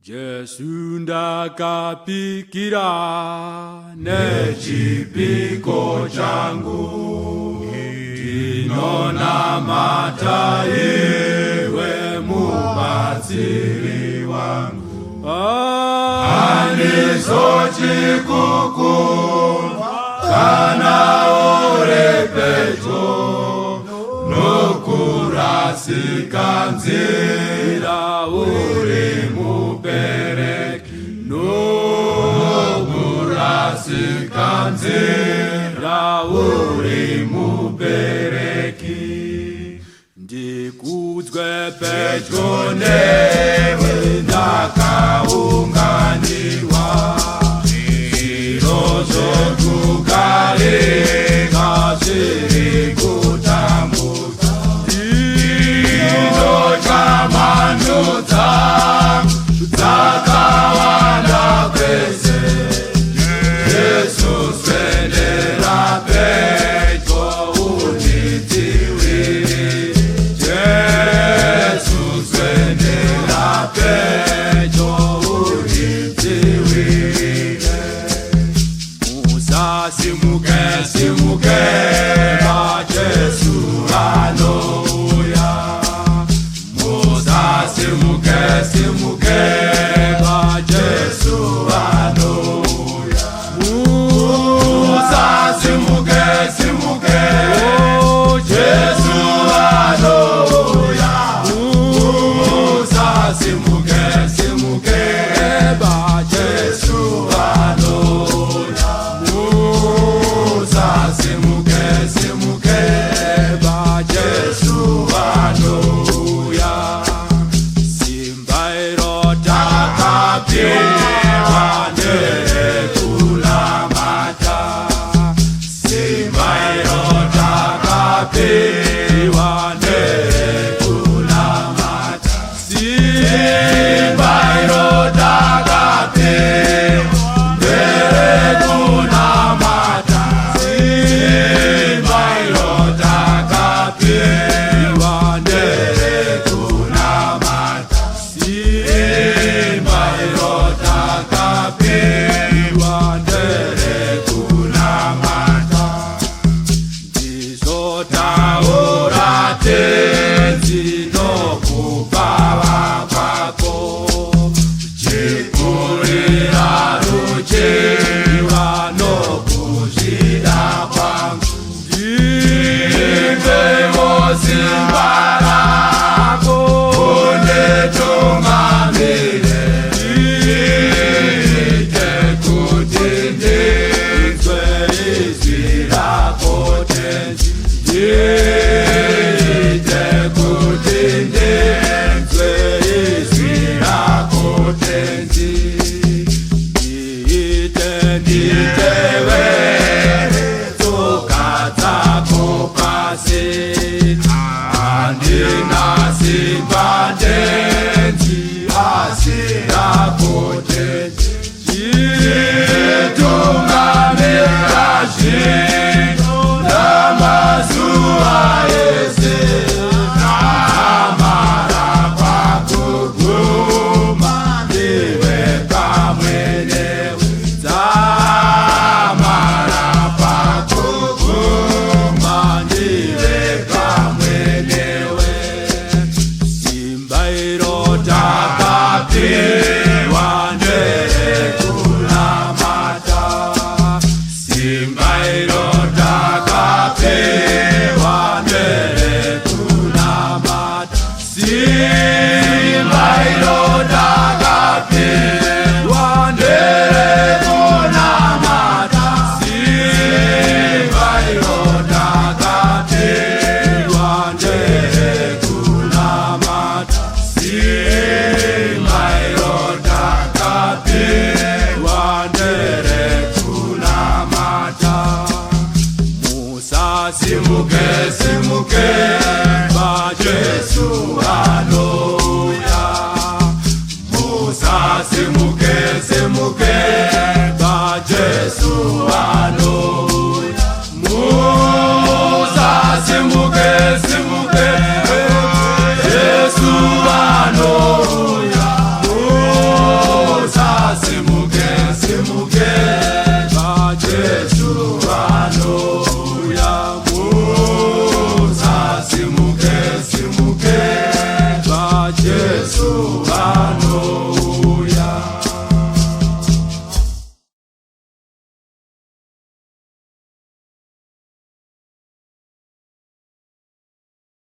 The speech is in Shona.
Jesu ndakapikira nechipiko changu, ndinonamata iwe mubatsiri wangu. Handizochikukumba kana uri pedyo, nokurasika nzira uri mubereki, nokurasika nzira uri mubereki. Ndikudzwe pedyo newe ndakaunganiwa, zviro zvokugarika zviri kutambudza, ndinotamandudza dzakawanda kwese. Jesu swedera pedyo undidziwire, Jesu swedera pedyo undidziwire. Musasimuke simuke Jesu anouya, musasimuke simuke Jesu anouya, musasimuke simuke Jesu anouya, musasimuke simuke Jesu anouya, musasimuke simuke Jesu anouya. Simba irotakapirwa nerekulamata, simba irotakapirwa nerekulamata, simba irotakapirwa nerekulamata, simba irotakapirwa nerekulamata, simba irotakapirwa nerekulamata. Ndizotaura tenzi nokubava kwako, chikurira ruchiva nokuzvida kwangu. Ndimvewo simba rako unditungamire, ndiite kuti ndinzwe izwi rako tenzi, ndiite kuti ndinzwe izwi rako tenzi. Nditevere tsoka dzako pasi, handina simba tenzi asi rako tenzi. Nditungamira zvino namazuva ese, namara pakuguma ndiwe pamwe newe, dzamara pakuguma ndiwe pamwe newe. Simba irotakapirwa nerekulamata, simba irotakapirwa nerekulamata, simba irotakapirwa nerekulamata, simba irotakapirwa nerekulamata, simba irotakapirwa nerekulamata. Musasimuke simuke Jesu anouya, musasimuke simuke Jesu anouya, musasimuke simuke Jesu anouya. Jésù wá